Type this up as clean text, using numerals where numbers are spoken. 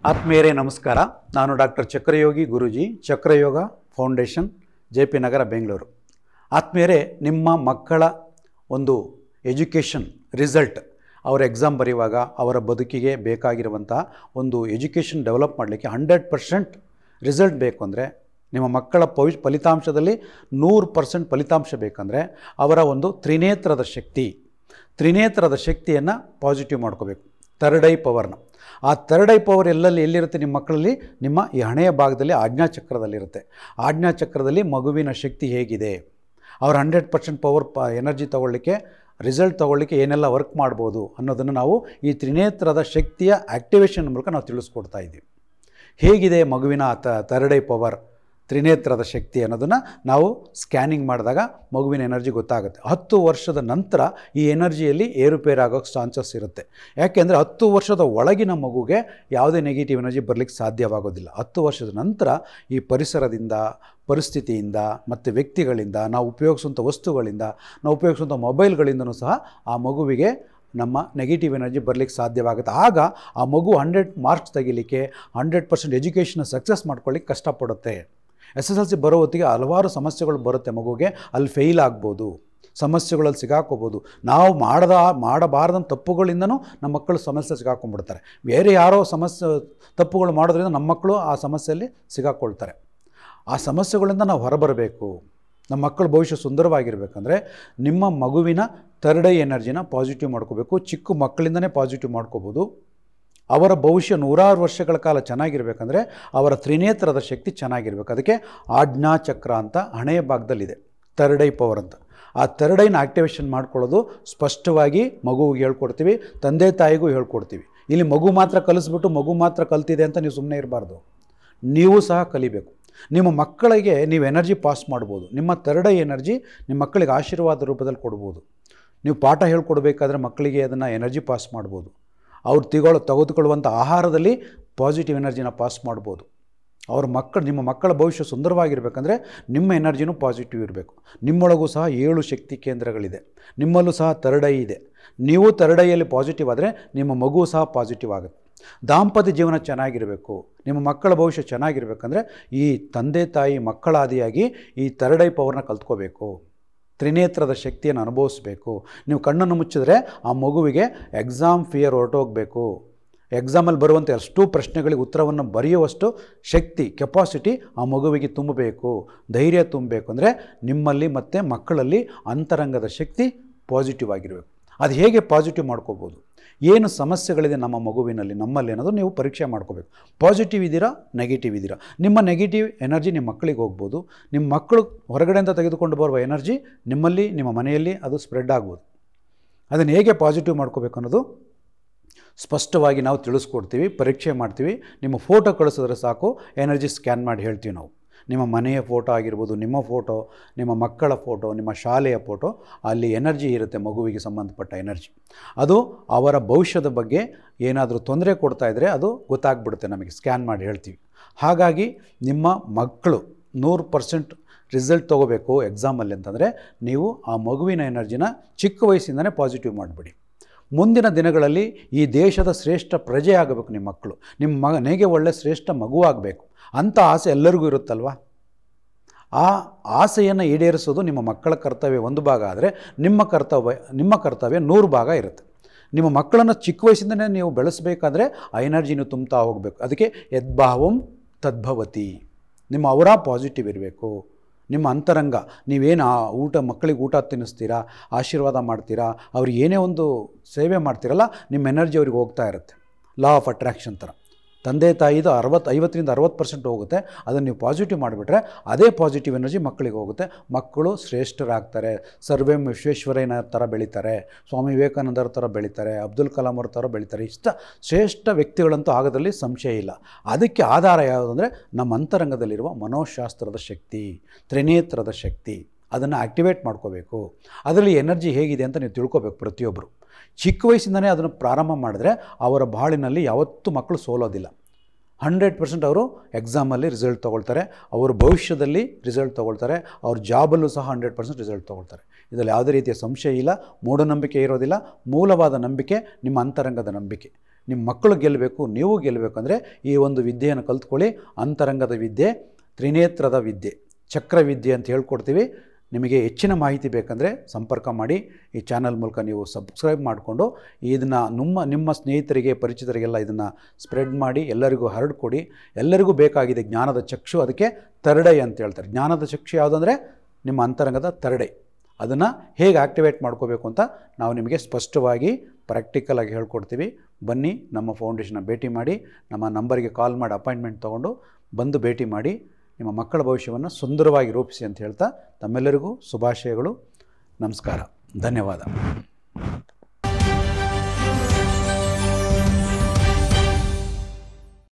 ಆತ್ಮೀಯರೇ ನಮಸ್ಕಾರ. ನಾನು ಡಾಕ್ಟರ್ ಚಕ್ರಯೋಗಿ ಗುರೂಜಿ, ಚಕ್ರಯೋಗ ಫೌಂಡೇಶನ್, JP ನಗರ, ಬೆಂಗಳೂರು. ಆತ್ಮೀಯರೇ, ನಿಮ್ಮ ಮಕ್ಕಳ ಒಂದು ಎಜುಕೇಷನ್ ರಿಸಲ್ಟ್, ಅವರ ಎಕ್ಸಾಮ್ ಬರೆಯುವಾಗ ಅವರ ಬದುಕಿಗೆ ಬೇಕಾಗಿರುವಂಥ ಒಂದು ಎಜುಕೇಷನ್ ಡೆವಲಪ್ ಮಾಡಲಿಕ್ಕೆ 100% ರಿಸಲ್ಟ್ ಬೇಕು ಅಂದರೆ, ನಿಮ್ಮ ಮಕ್ಕಳ ಫಲಿತಾಂಶದಲ್ಲಿ 100% ಫಲಿತಾಂಶ ಬೇಕಂದರೆ ಅವರ ಒಂದು ತ್ರಿನೇತ್ರದ ಶಕ್ತಿಯನ್ನು ಪಾಸಿಟಿವ್ ಮಾಡ್ಕೋಬೇಕು. ಥರ್ಡ್ ಐ ಪವರ್ನ. ಆ ಥರ್ಡ್ ಐ ಪವರ್ ಎಲ್ಲಿರುತ್ತೆ ನಿಮ್ಮ ಮಕ್ಕಳಲ್ಲಿ? ನಿಮ್ಮ ಈ ಹಣೆಯ ಭಾಗದಲ್ಲಿ ಆಜ್ಞಾಚಕ್ರದಲ್ಲಿರುತ್ತೆ. ಆಜ್ಞಾಚಕ್ರದಲ್ಲಿ ಮಗುವಿನ ಶಕ್ತಿ ಹೇಗಿದೆ, ಅವ್ರ 100% ಪವರ್ ಎನರ್ಜಿ ತೊಗೊಳ್ಳಿಕ್ಕೆ, ರಿಸಲ್ಟ್ ತೊಗೊಳ್ಳಿಕ್ಕೆ ಏನೆಲ್ಲ ವರ್ಕ್ ಮಾಡ್ಬೋದು ಅನ್ನೋದನ್ನು ನಾವು ಈ ತ್ರಿನೇತ್ರದ ಶಕ್ತಿಯ ಆ್ಯಕ್ಟಿವೇಷನ್ ಮೂಲಕ ನಾವು ತಿಳಿಸ್ಕೊಡ್ತಾ ಇದ್ದೀವಿ. ಹೇಗಿದೆ ಮಗುವಿನ ಥರ್ಡ್ ಐ ಪವರ್, ತ್ರಿನೇತ್ರದ ಶಕ್ತಿ ಅನ್ನೋದನ್ನು ನಾವು ಸ್ಕ್ಯಾನಿಂಗ್ ಮಾಡಿದಾಗ ಮಗುವಿನ ಎನರ್ಜಿ ಗೊತ್ತಾಗುತ್ತೆ. 10 ವರ್ಷದ ನಂತರ ಈ ಎನರ್ಜಿಯಲ್ಲಿ ಏರುಪೇರಾಗೋಕ್ಕೆ ಚಾನ್ಸಸ್ ಇರುತ್ತೆ. ಯಾಕೆಂದರೆ 10 ವರ್ಷದ ಒಳಗಿನ ಮಗುಗೆ ಯಾವುದೇ ನೆಗೆಟಿವ್ ಎನರ್ಜಿ ಬರಲಿಕ್ಕೆ ಸಾಧ್ಯವಾಗೋದಿಲ್ಲ. 10 ವರ್ಷದ ನಂತರ ಈ ಪರಿಸರದಿಂದ, ಪರಿಸ್ಥಿತಿಯಿಂದ ಮತ್ತು ವ್ಯಕ್ತಿಗಳಿಂದ, ನಾವು ಉಪಯೋಗಿಸುವಂಥ ವಸ್ತುಗಳಿಂದ, ನಾವು ಉಪಯೋಗಿಸುವಂಥ ಮೊಬೈಲ್ಗಳಿಂದನೂ ಸಹ ಆ ಮಗುವಿಗೆ ನಮ್ಮ ನೆಗೆಟಿವ್ ಎನರ್ಜಿ ಬರಲಿಕ್ಕೆ ಸಾಧ್ಯವಾಗುತ್ತೆ. ಆಗ ಆ ಮಗು 100 ಮಾರ್ಕ್ಸ್ ತೆಗಿಲಿಕ್ಕೆ, 100% ಎಜುಕೇಷನ್ ಸಕ್ಸಸ್ ಮಾಡ್ಕೊಳ್ಳಿಕ್ಕೆ ಕಷ್ಟಪಡುತ್ತೆ. SSLC ಬರೋ ಹೊತ್ತಿಗೆ ಹಲವಾರು ಸಮಸ್ಯೆಗಳು ಬರುತ್ತೆ ಮಗುಗೆ. ಅಲ್ಲಿ ಫೇಲ್ ಆಗ್ಬೋದು, ಸಮಸ್ಯೆಗಳಲ್ಲಿ ಸಿಗಾಕೋಬೋದು. ನಾವು ಮಾಡಬಾರ್ದಂಥ ತಪ್ಪುಗಳಿಂದನೂ ನಮ್ಮ ಮಕ್ಕಳು ಸಮಸ್ಯೆ ಸಿಗಾಕೊಂಡ್ಬಿಡ್ತಾರೆ. ಬೇರೆ ಯಾರೋ ತಪ್ಪುಗಳು ಮಾಡೋದ್ರಿಂದ ನಮ್ಮ ಮಕ್ಕಳು ಆ ಸಮಸ್ಯೆಯಲ್ಲಿ ಸಿಗಾಕೊಳ್ತಾರೆ. ಆ ಸಮಸ್ಯೆಗಳಿಂದ ನಾವು ಹೊರಬರಬೇಕು. ನಮ್ಮ ಮಕ್ಕಳ ಭವಿಷ್ಯ ಸುಂದರವಾಗಿರಬೇಕಂದ್ರೆ ನಿಮ್ಮ ಮಗುವಿನ ಥರ್ಡ್ ಐ ಎನರ್ಜಿನ ಪಾಸಿಟಿವ್ ಮಾಡ್ಕೋಬೇಕು. ಚಿಕ್ಕ ಮಕ್ಕಳಿಂದನೇ ಪಾಸಿಟಿವ್ ಮಾಡ್ಕೋಬೋದು. ಅವರ ಭವಿಷ್ಯ 100 ವರ್ಷಗಳ ಕಾಲ ಚೆನ್ನಾಗಿರಬೇಕಂದ್ರೆ ಅವರ ತ್ರಿನೇತ್ರದ ಶಕ್ತಿ ಚೆನ್ನಾಗಿರ್ಬೇಕು. ಅದಕ್ಕೆ ಆಜ್ಞಾಚಕ್ರ ಅಂತ ಹಣೆಯ ಭಾಗದಲ್ಲಿದೆ, ಥರ್ಡ್ ಐ ಪವರ್ ಅಂತ. ಆ ಥರ್ಡ್ ಐನ ಆ್ಯಕ್ಟಿವೇಷನ್ ಮಾಡ್ಕೊಳ್ಳೋದು ಸ್ಪಷ್ಟವಾಗಿ ಮಗುವಿಗೆ ಹೇಳ್ಕೊಡ್ತೀವಿ, ತಂದೆ ತಾಯಿಗೂ ಹೇಳ್ಕೊಡ್ತೀವಿ. ಇಲ್ಲಿ ಮಗು ಮಾತ್ರ ಕಲಿಸ್ಬಿಟ್ಟು ಮಗು ಮಾತ್ರ ಕಲ್ತಿದೆ ಅಂತ ನೀವು ಸುಮ್ಮನೆ ಇರಬಾರ್ದು. ನೀವು ಸಹ ಕಲಿಬೇಕು. ನಿಮ್ಮ ಮಕ್ಕಳಿಗೆ ನೀವು ಎನರ್ಜಿ ಪಾಸ್ ಮಾಡ್ಬೋದು. ನಿಮ್ಮ ಥರ್ಡ್ ಐ ಎನರ್ಜಿ ನಿಮ್ಮ ಮಕ್ಕಳಿಗೆ ಆಶೀರ್ವಾದ ರೂಪದಲ್ಲಿ ಕೊಡ್ಬೋದು. ನೀವು ಪಾಠ ಹೇಳ್ಕೊಡ್ಬೇಕಾದ್ರೆ ಮಕ್ಕಳಿಗೆ ಅದನ್ನು ಎನರ್ಜಿ ಪಾಸ್ ಮಾಡ್ಬೋದು. ಅವ್ರು ತೆಗೆದುಕೊಳ್ಳುವಂಥ ಆಹಾರದಲ್ಲಿ ಪಾಸಿಟಿವ್ ಎನರ್ಜಿನ ಪಾಸ್ ಮಾಡ್ಬೋದು. ನಿಮ್ಮ ಮಕ್ಕಳ ಭವಿಷ್ಯ ಸುಂದರವಾಗಿರಬೇಕಂದ್ರೆ ನಿಮ್ಮ ಎನರ್ಜಿನೂ ಪಾಸಿಟಿವ್ ಇರಬೇಕು. ನಿಮ್ಮೊಳಗೂ ಸಹ 7 ಶಕ್ತಿ ಕೇಂದ್ರಗಳಿದೆ. ನಿಮ್ಮಲ್ಲೂ ಸಹ ಥರ್ಡ್ ಐ ಇದೆ. ನೀವು ಥರ್ಡ್ ಐಯಲ್ಲಿ ಪಾಸಿಟಿವ್ ಆದರೆ ನಿಮ್ಮ ಮಗು ಸಹ ಪಾಸಿಟಿವ್ ಆಗುತ್ತೆ. ದಾಂಪತ್ಯ ಜೀವನ ಚೆನ್ನಾಗಿರಬೇಕು, ನಿಮ್ಮ ಮಕ್ಕಳ ಭವಿಷ್ಯ ಚೆನ್ನಾಗಿರಬೇಕಂದ್ರೆ ಈ ತಂದೆ ತಾಯಿ ಮಕ್ಕಳಾದಿಯಾಗಿ ಈ ಥರ್ಡ್ ಐ ಪವರ್ನ ಕಲ್ತ್ಕೋಬೇಕು. ತ್ರಿನೇತ್ರದ ಶಕ್ತಿಯನ್ನು ಅನುಭವಿಸಬೇಕು. ನೀವು ಕಣ್ಣನ್ನು ಮುಚ್ಚಿದ್ರೆ ಆ ಮಗುವಿಗೆ ಎಕ್ಸಾಮ್ ಫಿಯರ್ ಹೊರಟೋಗಬೇಕು. ಎಕ್ಸಾಮಲ್ಲಿ ಬರುವಂಥ ಅಷ್ಟು ಪ್ರಶ್ನೆಗಳಿಗೆ ಉತ್ತರವನ್ನು ಬರೆಯುವಷ್ಟು ಶಕ್ತಿ, ಕೆಪಾಸಿಟಿ ಆ ಮಗುವಿಗೆ ತುಂಬಬೇಕು, ಧೈರ್ಯ ತುಂಬಬೇಕು. ಅಂದರೆ ನಿಮ್ಮಲ್ಲಿ ಮತ್ತು ಮಕ್ಕಳಲ್ಲಿ ಅಂತರಂಗದ ಶಕ್ತಿ ಪಾಸಿಟಿವ್ ಆಗಿರಬೇಕು. ಅದು ಹೇಗೆ ಪಾಸಿಟಿವ್ ಮಾಡ್ಕೋಬೋದು, ಏನು ಸಮಸ್ಯೆಗಳಿದೆ ನಮ್ಮ ಮಗುವಿನಲ್ಲಿ, ನಮ್ಮಲ್ಲಿ ಅನ್ನೋದು ನೀವು ಪರೀಕ್ಷೆ ಮಾಡ್ಕೋಬೇಕು. ಪಾಸಿಟಿವ್ ಇದ್ದೀರಾ, ನೆಗೆಟಿವ್ ಇದ್ದೀರಾ? ನಿಮ್ಮ ನೆಗೆಟಿವ್ ಎನರ್ಜಿ ನಿಮ್ಮ ಮಕ್ಕಳಿಗೆ ಹೋಗ್ಬೋದು. ನಿಮ್ಮ ಮಕ್ಕಳು ಹೊರಗಡೆಯಿಂದ ತೆಗೆದುಕೊಂಡು ಬರುವ ಎನರ್ಜಿ ನಿಮ್ಮಲ್ಲಿ, ನಿಮ್ಮ ಮನೆಯಲ್ಲಿ ಅದು ಸ್ಪ್ರೆಡ್ ಆಗ್ಬೋದು. ಅದನ್ನು ಹೇಗೆ ಪಾಸಿಟಿವ್ ಮಾಡ್ಕೋಬೇಕು ಅನ್ನೋದು ಸ್ಪಷ್ಟವಾಗಿ ನಾವು ತಿಳಿಸ್ಕೊಡ್ತೀವಿ, ಪರೀಕ್ಷೆ ಮಾಡ್ತೀವಿ. ನಿಮ್ಮ ಫೋಟೋ ಕಳಿಸಿದ್ರೆ ಸಾಕು, ಎನರ್ಜಿ ಸ್ಕ್ಯಾನ್ ಮಾಡಿ ಹೇಳ್ತೀವಿ ನಾವು. ನಿಮ್ಮ ಮನೆಯ ಫೋಟೋ ಆಗಿರ್ಬೋದು, ನಿಮ್ಮ ಫೋಟೋ, ನಿಮ್ಮ ಮಕ್ಕಳ ಫೋಟೋ, ನಿಮ್ಮ ಶಾಲೆಯ ಫೋಟೋ, ಅಲ್ಲಿ ಎನರ್ಜಿ ಇರುತ್ತೆ, ಮಗುವಿಗೆ ಸಂಬಂಧಪಟ್ಟ ಎನರ್ಜಿ. ಅದು ಅವರ ಭವಿಷ್ಯದ ಬಗ್ಗೆ ಏನಾದರೂ ತೊಂದರೆ ಕೊಡ್ತಾಯಿದ್ರೆ ಅದು ಗೊತ್ತಾಗ್ಬಿಡುತ್ತೆ, ನಮಗೆ ಸ್ಕ್ಯಾನ್ ಮಾಡಿ ಹೇಳ್ತೀವಿ. ಹಾಗಾಗಿ ನಿಮ್ಮ ಮಕ್ಕಳು 100% ರಿಸಲ್ಟ್ ತೊಗೋಬೇಕು ಎಕ್ಸಾಮಲ್ಲಿ ಅಂತಂದರೆ ನೀವು ಆ ಮಗುವಿನ ಎನರ್ಜಿನ ಚಿಕ್ಕ ವಯಸ್ಸಿಂದನೇ ಪಾಸಿಟಿವ್ ಮಾಡಿಬಿಡಿ. ಮುಂದಿನ ದಿನಗಳಲ್ಲಿ ಈ ದೇಶದ ಶ್ರೇಷ್ಠ ಪ್ರಜೆ ಆಗಬೇಕು ನಿಮ್ಮ ಮಕ್ಕಳು. ನಿಮ್ಮ ಮಗನಿಗೆ ಒಳ್ಳೆ ಶ್ರೇಷ್ಠ ಮಗು ಆಗಬೇಕು ಅಂಥ ಆಸೆ ಎಲ್ಲರಿಗೂ ಇರುತ್ತಲ್ವ. ಆ ಆಸೆಯನ್ನು ಈಡೇರಿಸೋದು ನಿಮ್ಮ ಮಕ್ಕಳ ಕರ್ತವ್ಯ ಒಂದು ಭಾಗ ಆದರೆ ನಿಮ್ಮ ಕರ್ತವ್ಯ 100 ಭಾಗ ಇರುತ್ತೆ. ನಿಮ್ಮ ಮಕ್ಕಳನ್ನು ಚಿಕ್ಕ ವಯಸ್ಸಿಂದನೇ ನೀವು ಬೆಳೆಸಬೇಕಾದ್ರೆ ಆ ಎನರ್ಜಿನೂ ತುಂಬ್ತಾ ಹೋಗಬೇಕು. ಅದಕ್ಕೆ ಯದ್ಭಾವಂ ತದ್ಭವತಿ. ನಿಮ್ಮ ಅವರ ಪಾಸಿಟಿವ್ ಇರಬೇಕು. ನಿಮ್ಮ ಅಂತರಂಗ, ನೀವೇನು ಮಕ್ಕಳಿಗೆ ಊಟ ತಿನ್ನಿಸ್ತೀರಾ, ಆಶೀರ್ವಾದ ಮಾಡ್ತೀರಾ, ಅವ್ರಿಗೆ ಏನೇ ಒಂದು ಸೇವೆ ಮಾಡ್ತೀರಲ್ಲ, ನಿಮ್ಮ ಎನರ್ಜಿ ಅವ್ರಿಗೆ ಹೋಗ್ತಾ ಇರುತ್ತೆ. ಲಾ ಆಫ್ ಅಟ್ರಾಕ್ಷನ್ ಥರ ತಂದೆ ತಾಯಿದು 50-60% ಹೋಗುತ್ತೆ. ಅದನ್ನು ನೀವು ಪಾಸಿಟಿವ್ ಮಾಡಿಬಿಟ್ರೆ ಅದೇ ಪಾಸಿಟಿವ್ ಎನರ್ಜಿ ಮಕ್ಕಳಿಗೆ ಹೋಗುತ್ತೆ. ಮಕ್ಕಳು ಶ್ರೇಷ್ಠರಾಗ್ತಾರೆ. ಸರ್ವೇಂ ವಿಶ್ವೇಶ್ವರಯ್ಯನ ಥರ ಬೆಳೀತಾರೆ, ಸ್ವಾಮಿ ವಿವೇಕಾನಂದರ ಥರ ಬೆಳೀತಾರೆ, ಅಬ್ದುಲ್ ಕಲಾಂ ಅವ್ರ ಥರ ಬೆಳೀತಾರೆ. ಶ್ರೇಷ್ಠ ವ್ಯಕ್ತಿಗಳಂತೂ ಆಗೋದ್ರಲ್ಲಿ ಸಂಶಯ ಇಲ್ಲ. ಅದಕ್ಕೆ ಆಧಾರ ಯಾವುದು ಅಂದರೆ ನಮ್ಮ ಅಂತರಂಗದಲ್ಲಿರುವ ಮನೋಶಾಸ್ತ್ರದ ಶಕ್ತಿ, ತ್ರಿನೇತ್ರದ ಶಕ್ತಿ. ಅದನ್ನು ಆ್ಯಕ್ಟಿವೇಟ್ ಮಾಡ್ಕೋಬೇಕು. ಅದರಲ್ಲಿ ಎನರ್ಜಿ ಹೇಗಿದೆ ಅಂತ ನೀವು ತಿಳ್ಕೊಬೇಕು ಪ್ರತಿಯೊಬ್ಬರು. ಚಿಕ್ಕ ವಯಸ್ಸಿಂದನೇ ಅದನ್ನು ಪ್ರಾರಂಭ ಮಾಡಿದ್ರೆ ಅವರ ಬಾಳಿನಲ್ಲಿ ಯಾವತ್ತೂ ಮಕ್ಕಳು ಸೋಲೋದಿಲ್ಲ. 100% ಅವರು ಎಕ್ಸಾಮಲ್ಲಿ ರಿಸಲ್ಟ್ ತೊಗೊಳ್ತಾರೆ, ಅವರು ಭವಿಷ್ಯದಲ್ಲಿ ರಿಸಲ್ಟ್ ತೊಗೊಳ್ತಾರೆ, ಅವ್ರ ಜಾಬಲ್ಲೂ ಸಹ 100% ರಿಸಲ್ಟ್ ತೊಗೊಳ್ತಾರೆ. ಇದರಲ್ಲಿ ಯಾವುದೇ ರೀತಿಯ ಸಂಶಯ ಇಲ್ಲ, ಮೂಢನಂಬಿಕೆ ಇರೋದಿಲ್ಲ. ಮೂಲವಾದ ನಂಬಿಕೆ ನಿಮ್ಮ ಅಂತರಂಗದ ನಂಬಿಕೆ. ನಿಮ್ಮ ಮಕ್ಕಳು ಗೆಲ್ಲಬೇಕು, ನೀವು ಗೆಲ್ಲಬೇಕು ಅಂದರೆ ಈ ಒಂದು ವಿದ್ಯೆಯನ್ನು ಕಲ್ತ್ಕೊಳ್ಳಿ. ಅಂತರಂಗದ ವಿದ್ಯೆ, ತ್ರಿನೇತ್ರದ ವಿದ್ಯೆ, ಚಕ್ರವಿದ್ಯೆ ಅಂತ ಹೇಳ್ಕೊಡ್ತೀವಿ. ನಿಮಗೆ ಹೆಚ್ಚಿನ ಮಾಹಿತಿ ಬೇಕಂದರೆ ಸಂಪರ್ಕ ಮಾಡಿ. ಈ ಚಾನಲ್ ಮೂಲಕ ನೀವು ಸಬ್ಸ್ಕ್ರೈಬ್ ಮಾಡಿಕೊಂಡು ಇದನ್ನು ನಿಮ್ಮ ಸ್ನೇಹಿತರಿಗೆ, ಪರಿಚಿತರಿಗೆಲ್ಲ ಇದನ್ನು ಸ್ಪ್ರೆಡ್ ಮಾಡಿ, ಎಲ್ಲರಿಗೂ ಹರಡ್ಕೊಡಿ. ಎಲ್ಲರಿಗೂ ಬೇಕಾಗಿದೆ ಜ್ಞಾನದ ಚಕ್ಷು, ಅದಕ್ಕೆ ಥರ್ಡ್ ಐ ಅಂತ ಹೇಳ್ತಾರೆ. ಜ್ಞಾನದ ಚಕ್ಷು ಯಾವುದಂದರೆ ನಿಮ್ಮ ಅಂತರಂಗದ ಥರ್ಡ್ ಐ. ಅದನ್ನು ಹೇಗೆ ಆ್ಯಕ್ಟಿವೇಟ್ ಮಾಡ್ಕೋಬೇಕು ಅಂತ ನಾವು ನಿಮಗೆ ಸ್ಪಷ್ಟವಾಗಿ ಪ್ರಾಕ್ಟಿಕಲಾಗಿ ಹೇಳ್ಕೊಡ್ತೀವಿ. ಬನ್ನಿ, ನಮ್ಮ ಫೌಂಡೇಶನ್ನ ಭೇಟಿ ಮಾಡಿ, ನಮ್ಮ ನಂಬರಿಗೆ ಕಾಲ್ ಮಾಡಿ ಅಪಾಯಿಂಟ್ಮೆಂಟ್ ತೊಗೊಂಡು ಬಂದು ಭೇಟಿ ಮಾಡಿ. ನಿಮ್ಮ ಮಕ್ಕಳ ಭವಿಷ್ಯವನ್ನು ಸುಂದರವಾಗಿ ರೂಪಿಸಿ ಅಂತ ಹೇಳ್ತಾ ತಮ್ಮೆಲ್ಲರಿಗೂ ಶುಭಾಶಯಗಳು. ನಮಸ್ಕಾರ, ಧನ್ಯವಾದ.